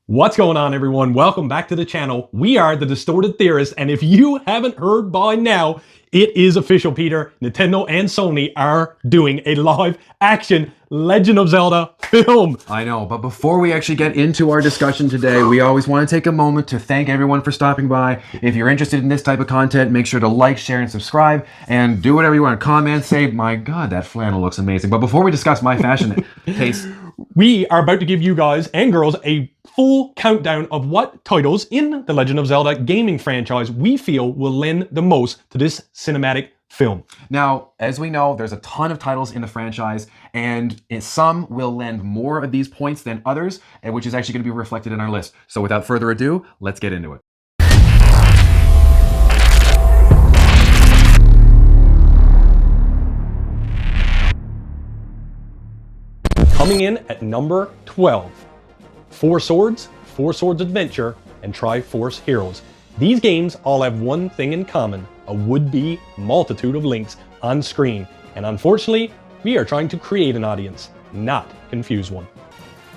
What's going on, everyone? Welcome back to the channel. We are the Distorted Theorists, and if you haven't heard by now, it is official, Peter. Nintendo and Sony are doing a live-action Legend of Zelda film. I know, but before we actually get into our discussion today, we always want to take a moment to thank everyone for stopping by. If you're interested in this type of content, make sure to like, share, and subscribe, and do whatever you want. Comment, say, my God, that flannel looks amazing. But before we discuss my fashion taste, we are about to give you guys and girls a full countdown of what titles in the Legend of Zelda gaming franchise we feel will lend the most to this cinematic film. Now, as we know, there's a ton of titles in the franchise, and some will lend more of these points than others, which is actually going to be reflected in our list. So without further ado, let's get into it. Coming in at number 12, Four Swords Adventure, and Triforce Heroes. These games all have one thing in common, a would-be multitude of links on screen, and unfortunately, we are trying to create an audience, not confuse one.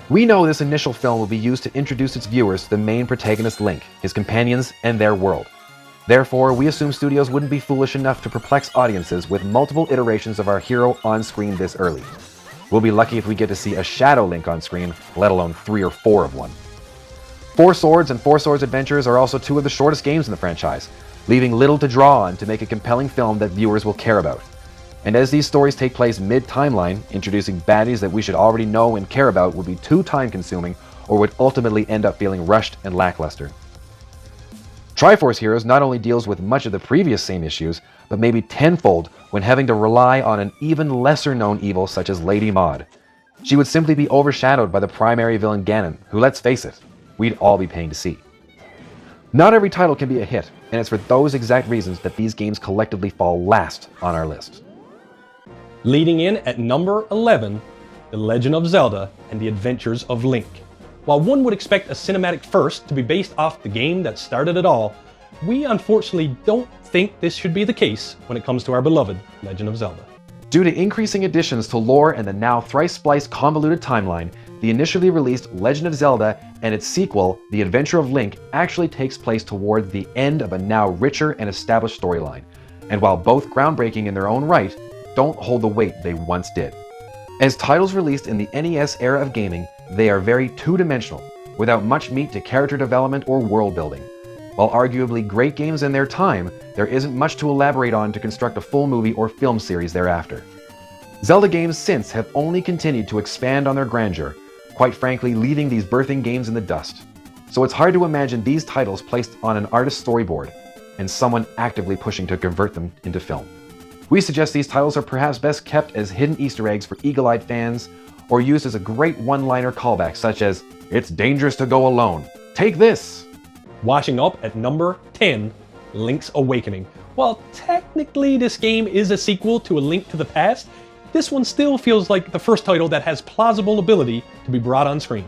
We know this initial film will be used to introduce its viewers to the main protagonist Link, his companions, and their world. Therefore, we assume studios wouldn't be foolish enough to perplex audiences with multiple iterations of our hero on screen this early. We'll be lucky if we get to see a Shadow Link on screen, let alone 3 or 4 of one. Four Swords and Four Swords Adventures are also 2 of the shortest games in the franchise, leaving little to draw on to make a compelling film that viewers will care about. And as these stories take place mid-timeline, introducing baddies that we should already know and care about would be too time-consuming or would ultimately end up feeling rushed and lackluster. Triforce Heroes not only deals with much of the previous same issues, but maybe tenfold when having to rely on an even lesser-known evil such as Lady Maud. She would simply be overshadowed by the primary villain Ganon, who, let's face it, we'd all be paying to see. Not every title can be a hit, and it's for those exact reasons that these games collectively fall last on our list. Leading in at number 11, The Legend of Zelda and the Adventures of Link. While one would expect a cinematic first to be based off the game that started it all, we unfortunately don't think this should be the case when it comes to our beloved Legend of Zelda. Due to increasing additions to lore and the now thrice-spliced convoluted timeline, the initially released Legend of Zelda and its sequel, The Adventure of Link, actually takes place toward the end of a now richer and established storyline, and while both groundbreaking in their own right, don't hold the weight they once did. As titles released in the NES era of gaming, they are very two-dimensional, without much meat to character development or world building. While arguably great games in their time, there isn't much to elaborate on to construct a full movie or film series thereafter. Zelda games since have only continued to expand on their grandeur, quite frankly leaving these birthing games in the dust. So it's hard to imagine these titles placed on an artist's storyboard, and someone actively pushing to convert them into film. We suggest these titles are perhaps best kept as hidden Easter eggs for eagle-eyed fans, or used as a great one-liner callback such as, "It's dangerous to go alone. Take this!" Washing up at number 10, Link's Awakening. While technically this game is a sequel to A Link to the Past, this one still feels like the first title that has plausible ability to be brought on screen.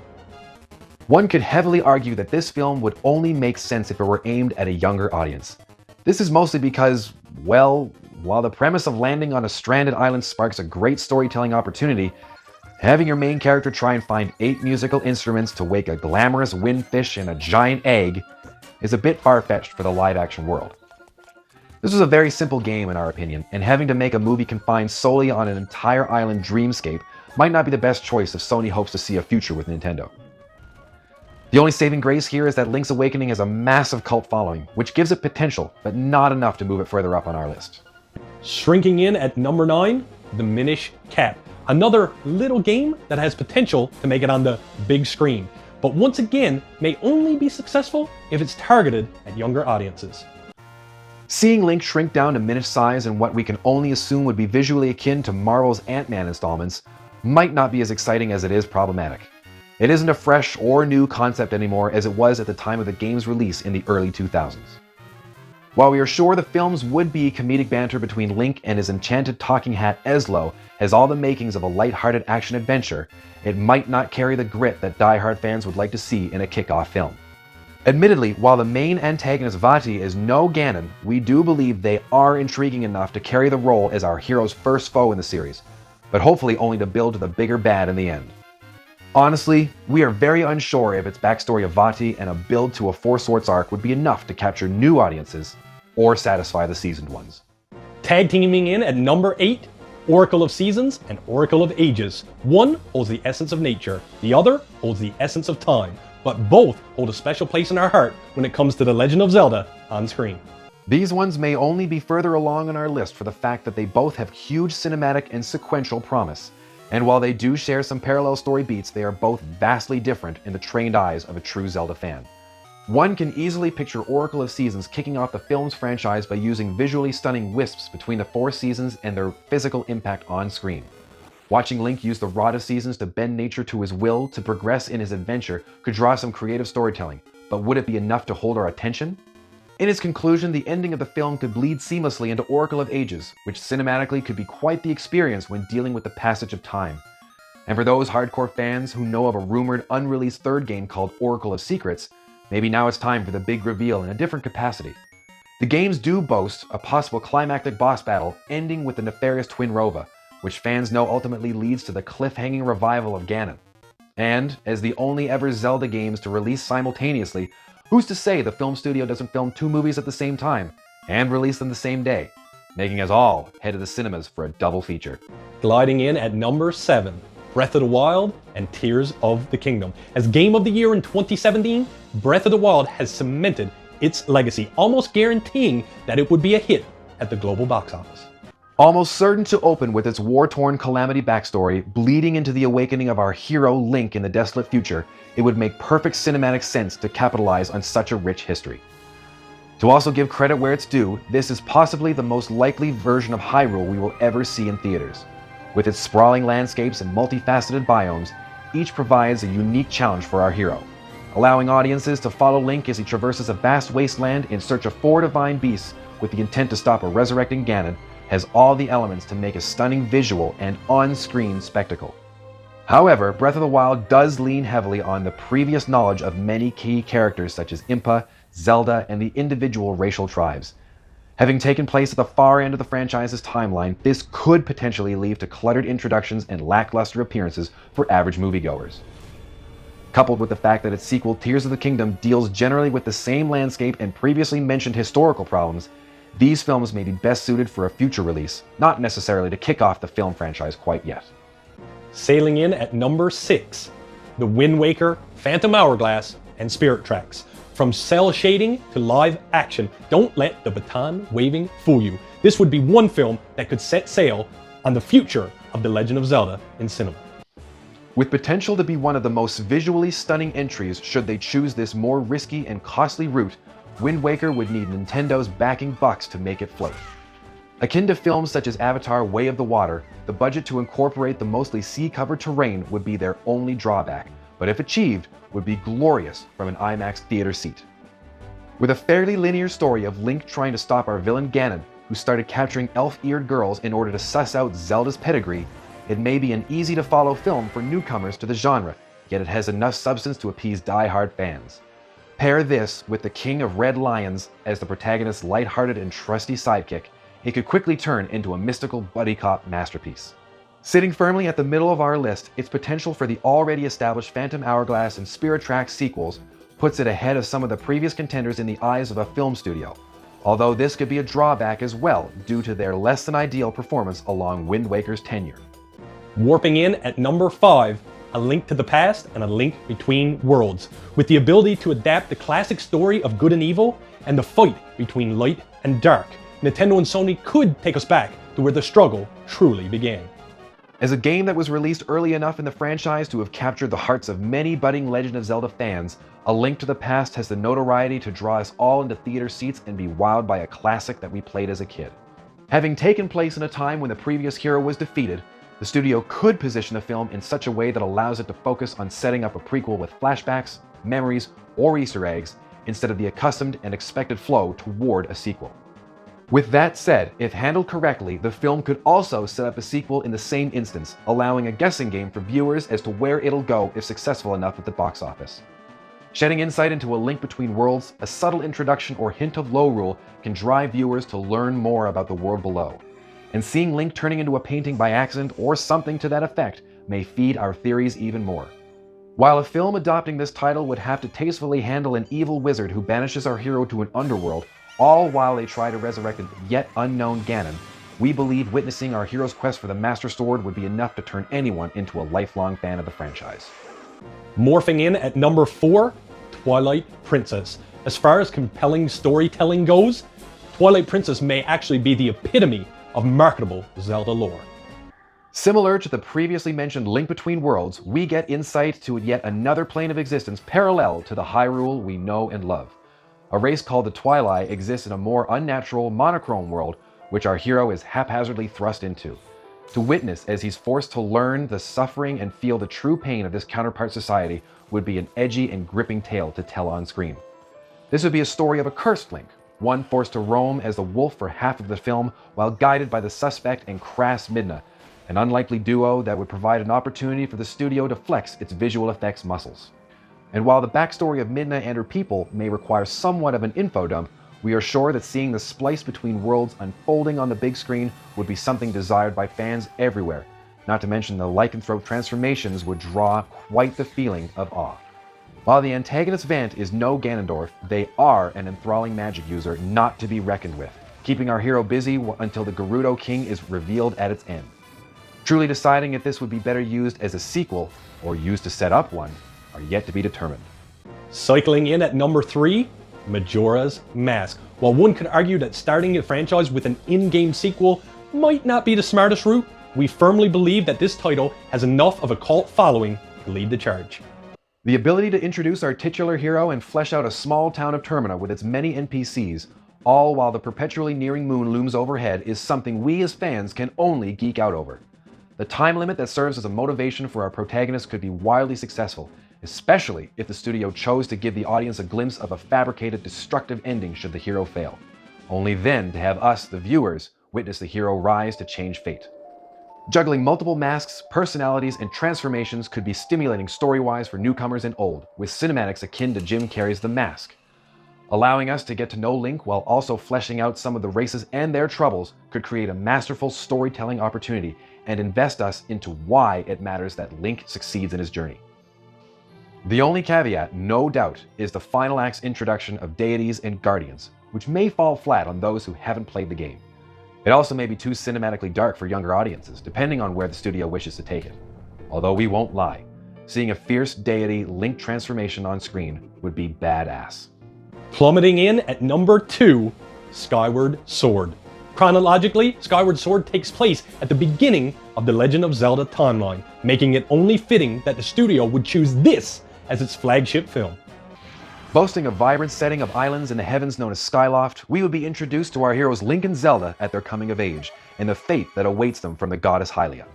One could heavily argue that this film would only make sense if it were aimed at a younger audience. This is mostly because, well, while the premise of landing on a stranded island sparks a great storytelling opportunity, having your main character try and find 8 musical instruments to wake a glamorous windfish and a giant egg is a bit far-fetched for the live-action world. This was a very simple game in our opinion, and having to make a movie confined solely on an entire island dreamscape might not be the best choice if Sony hopes to see a future with Nintendo. The only saving grace here is that Link's Awakening has a massive cult following, which gives it potential, but not enough to move it further up on our list. Shrinking in at number 9, The Minish Cap. Another little game that has potential to make it on the big screen, but once again may only be successful if it's targeted at younger audiences. Seeing Link shrink down to Minish size in what we can only assume would be visually akin to Marvel's Ant-Man installments might not be as exciting as it is problematic. It isn't a fresh or new concept anymore as it was at the time of the game's release in the early 2000s. While we are sure the films would be comedic banter between Link and his enchanted talking hat Eslo has all the makings of a light-hearted action-adventure, it might not carry the grit that die-hard fans would like to see in a kickoff film. Admittedly, while the main antagonist Vati is no Ganon, we do believe they are intriguing enough to carry the role as our hero's first foe in the series, but hopefully only to build to the bigger bad in the end. Honestly, we are very unsure if its backstory of Vati and a build to a Four Swords arc would be enough to capture new audiences or satisfy the seasoned ones. Tag teaming in at number 8, Oracle of Seasons and Oracle of Ages. One holds the essence of nature, the other holds the essence of time, but both hold a special place in our heart when it comes to The Legend of Zelda on screen. These ones may only be further along on our list for the fact that they both have huge cinematic and sequential promise. And while they do share some parallel story beats, they are both vastly different in the trained eyes of a true Zelda fan. One can easily picture Oracle of Seasons kicking off the film's franchise by using visually stunning wisps between the four seasons and their physical impact on screen. Watching Link use the Rod of Seasons to bend nature to his will to progress in his adventure could draw some creative storytelling, but would it be enough to hold our attention? In its conclusion, the ending of the film could bleed seamlessly into Oracle of Ages, which cinematically could be quite the experience when dealing with the passage of time. And for those hardcore fans who know of a rumored unreleased third game called Oracle of Secrets, maybe now it's time for the big reveal in a different capacity. The games do boast a possible climactic boss battle ending with the nefarious Twin Rova, which fans know ultimately leads to the cliff-hanging revival of Ganon. And, as the only ever Zelda games to release simultaneously, who's to say the film studio doesn't film two movies at the same time and release them the same day, making us all head to the cinemas for a double feature. Gliding in at number 7, Breath of the Wild and Tears of the Kingdom. As Game of the Year in 2017, Breath of the Wild has cemented its legacy, almost guaranteeing that it would be a hit at the global box office. Almost certain to open with its war-torn Calamity backstory, bleeding into the awakening of our hero Link in the desolate future, it would make perfect cinematic sense to capitalize on such a rich history. To also give credit where it's due, this is possibly the most likely version of Hyrule we will ever see in theaters. With its sprawling landscapes and multifaceted biomes, each provides a unique challenge for our hero, allowing audiences to follow Link as he traverses a vast wasteland in search of four divine beasts with the intent to stop a resurrecting Ganon, has all the elements to make a stunning visual and on-screen spectacle. However, Breath of the Wild does lean heavily on the previous knowledge of many key characters such as Impa, Zelda, and the individual racial tribes. Having taken place at the far end of the franchise's timeline, this could potentially lead to cluttered introductions and lackluster appearances for average moviegoers. Coupled with the fact that its sequel, Tears of the Kingdom, deals generally with the same landscape and previously mentioned historical problems, these films may be best suited for a future release, not necessarily to kick off the film franchise quite yet. Sailing in at number 6, The Wind Waker, Phantom Hourglass, and Spirit Tracks. From cell shading to live action, don't let the baton waving fool you. This would be one film that could set sail on the future of The Legend of Zelda in cinema. With potential to be one of the most visually stunning entries should they choose this more risky and costly route, Wind Waker would need Nintendo's backing bucks to make it float. Akin to films such as Avatar: Way of the Water, the budget to incorporate the mostly sea-covered terrain would be their only drawback, but if achieved, would be glorious from an IMAX theater seat. With a fairly linear story of Link trying to stop our villain Ganon, who started capturing elf-eared girls in order to suss out Zelda's pedigree, it may be an easy-to-follow film for newcomers to the genre, yet it has enough substance to appease die-hard fans. Pair this with the King of Red Lions as the protagonist's lighthearted and trusty sidekick, it could quickly turn into a mystical buddy cop masterpiece. Sitting firmly at the middle of our list, its potential for the already established Phantom Hourglass and Spirit Tracks sequels puts it ahead of some of the previous contenders in the eyes of a film studio, although this could be a drawback as well due to their less than ideal performance along Wind Waker's tenure. Warping in at number 5, A Link to the Past and A Link Between Worlds. With the ability to adapt the classic story of good and evil and the fight between light and dark, Nintendo and Sony could take us back to where the struggle truly began. As a game that was released early enough in the franchise to have captured the hearts of many budding Legend of Zelda fans, A Link to the Past has the notoriety to draw us all into theater seats and be wowed by a classic that we played as a kid. Having taken place in a time when the previous hero was defeated, the studio could position the film in such a way that allows it to focus on setting up a prequel with flashbacks, memories, or Easter eggs, instead of the accustomed and expected flow toward a sequel. With that said, if handled correctly, the film could also set up a sequel in the same instance, allowing a guessing game for viewers as to where it'll go if successful enough at the box office. Shedding insight into A Link Between Worlds, a subtle introduction or hint of Lorule can drive viewers to learn more about the world below. And seeing Link turning into a painting by accident or something to that effect may feed our theories even more. While a film adopting this title would have to tastefully handle an evil wizard who banishes our hero to an underworld, all while they try to resurrect a yet unknown Ganon, we believe witnessing our hero's quest for the Master Sword would be enough to turn anyone into a lifelong fan of the franchise. Morphing in at number 4, Twilight Princess. As far as compelling storytelling goes, Twilight Princess may actually be the epitome of marketable Zelda lore. Similar to the previously mentioned Link Between Worlds, we get insight to yet another plane of existence parallel to the Hyrule we know and love. A race called the Twilight exists in a more unnatural, monochrome world, which our hero is haphazardly thrust into. To witness as he's forced to learn the suffering and feel the true pain of this counterpart society would be an edgy and gripping tale to tell on screen. This would be a story of a cursed Link, one forced to roam as the wolf for half of the film while guided by the suspect and crass Midna, an unlikely duo that would provide an opportunity for the studio to flex its visual effects muscles. And while the backstory of Midna and her people may require somewhat of an info dump, we are sure that seeing the splice between worlds unfolding on the big screen would be something desired by fans everywhere, not to mention the lycanthrope transformations would draw quite the feeling of awe. While the antagonist Vant is no Ganondorf, they are an enthralling magic user not to be reckoned with, keeping our hero busy until the Gerudo King is revealed at its end. Truly deciding if this would be better used as a sequel or used to set up one are yet to be determined. Cycling in at number 3, Majora's Mask. While one could argue that starting a franchise with an in-game sequel might not be the smartest route, we firmly believe that this title has enough of a cult following to lead the charge. The ability to introduce our titular hero and flesh out a small town of Termina with its many NPCs, all while the perpetually nearing moon looms overhead, is something we as fans can only geek out over. The time limit that serves as a motivation for our protagonist could be wildly successful, especially if the studio chose to give the audience a glimpse of a fabricated, destructive ending should the hero fail. Only then to have us, the viewers, witness the hero rise to change fate. Juggling multiple masks, personalities, and transformations could be stimulating story-wise for newcomers and old, with cinematics akin to Jim Carrey's The Mask. Allowing us to get to know Link while also fleshing out some of the races and their troubles could create a masterful storytelling opportunity and invest us into why it matters that Link succeeds in his journey. The only caveat, no doubt, is the final act's introduction of deities and guardians, which may fall flat on those who haven't played the game. It also may be too cinematically dark for younger audiences, depending on where the studio wishes to take it. Although we won't lie, seeing a fierce deity Link transformation on screen would be badass. Plummeting in at number 2, Skyward Sword. Chronologically, Skyward Sword takes place at the beginning of the Legend of Zelda timeline, making it only fitting that the studio would choose this as its flagship film. Boasting a vibrant setting of islands in the heavens known as Skyloft, we would be introduced to our heroes Link and Zelda at their coming of age, and the fate that awaits them from the goddess Hylia.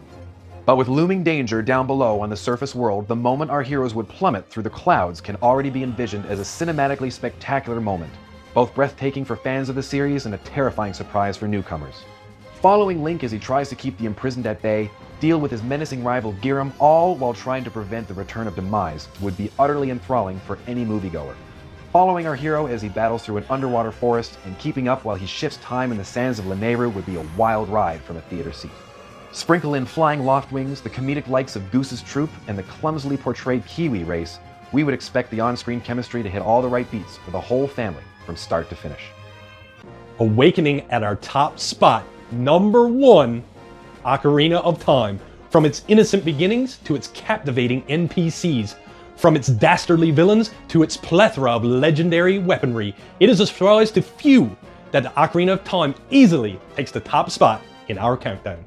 But with looming danger down below on the surface world, the moment our heroes would plummet through the clouds can already be envisioned as a cinematically spectacular moment, both breathtaking for fans of the series and a terrifying surprise for newcomers. Following Link as he tries to keep the imprisoned at bay, deal with his menacing rival Giram, all while trying to prevent the return of Demise, would be utterly enthralling for any moviegoer. Following our hero as he battles through an underwater forest and keeping up while he shifts time in the sands of Lanayru would be a wild ride from a theater seat. Sprinkle in flying loftwings, the comedic likes of Goose's troop, and the clumsily portrayed Kiwi race, we would expect the on-screen chemistry to hit all the right beats for the whole family from start to finish. Awakening at our top spot, number 1, Ocarina of Time. From its innocent beginnings to its captivating NPCs, from its dastardly villains to its plethora of legendary weaponry, it is a surprise to few that the Ocarina of Time easily takes the top spot in our countdown.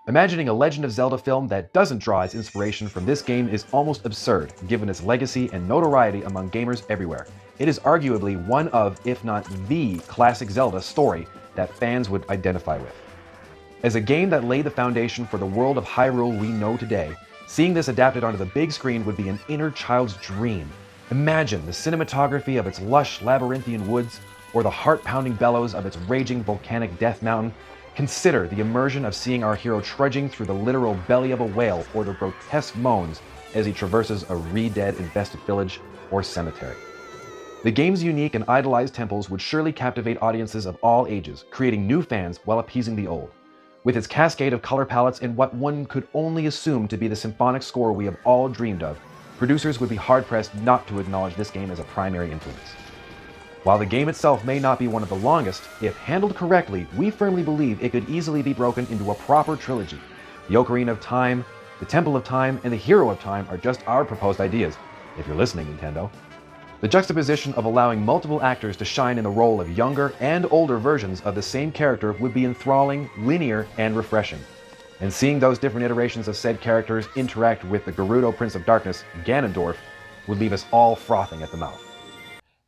Imagining a Legend of Zelda film that doesn't draw its inspiration from this game is almost absurd, given its legacy and notoriety among gamers everywhere. It is arguably one of, if not the, classic Zelda story that fans would identify with. As a game that laid the foundation for the world of Hyrule we know today, seeing this adapted onto the big screen would be an inner child's dream. Imagine the cinematography of its lush labyrinthian woods, or the heart-pounding bellows of its raging volcanic death mountain. Consider the immersion of seeing our hero trudging through the literal belly of a whale, or the grotesque moans as he traverses a re-dead infested village or cemetery. The game's unique and idolized temples would surely captivate audiences of all ages, creating new fans while appeasing the old. With its cascade of color palettes and what one could only assume to be the symphonic score we have all dreamed of, producers would be hard-pressed not to acknowledge this game as a primary influence. While the game itself may not be one of the longest, if handled correctly, we firmly believe it could easily be broken into a proper trilogy. The Ocarina of Time, the Temple of Time, and the Hero of Time are just our proposed ideas, if you're listening, Nintendo. The juxtaposition of allowing multiple actors to shine in the role of younger and older versions of the same character would be enthralling, linear, and refreshing. And seeing those different iterations of said characters interact with the Gerudo Prince of Darkness, Ganondorf, would leave us all frothing at the mouth.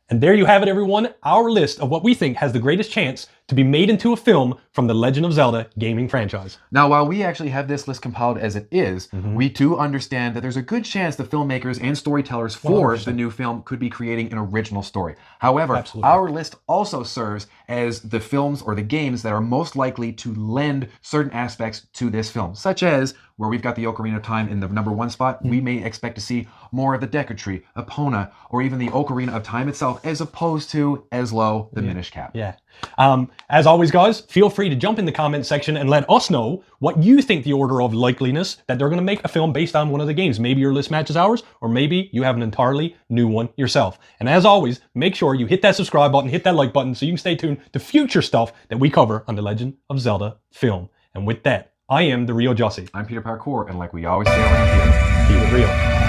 And there you have it, everyone, our list of what we think has the greatest chance to be made into a film from the Legend of Zelda gaming franchise. Now, while we actually have this list compiled as it is, we do understand that there's a good chance the filmmakers and storytellers for 100%. the new film could be creating an original story. However, Absolutely. our list also serves as the films or the games that are most likely to lend certain aspects to this film, such as where we've got the Ocarina of Time in the number 1 spot, we may expect to see more of the Deku Tree, Epona, or even the Ocarina of Time itself, as opposed to Eslo, the Minish Cap. Yeah. As always, guys, feel free to jump in the comment section and let us know what you think the order of likeliness that they're going to make a film based on one of the games. Maybe your list matches ours, or maybe you have an entirely new one yourself. And as always, make sure you hit that subscribe button, hit that like button, so you can stay tuned to future stuff that we cover on the Legend of Zelda film. And with that, I am the Real Jussie. I'm Peter Parkour, and like we always say around here, Keep it real.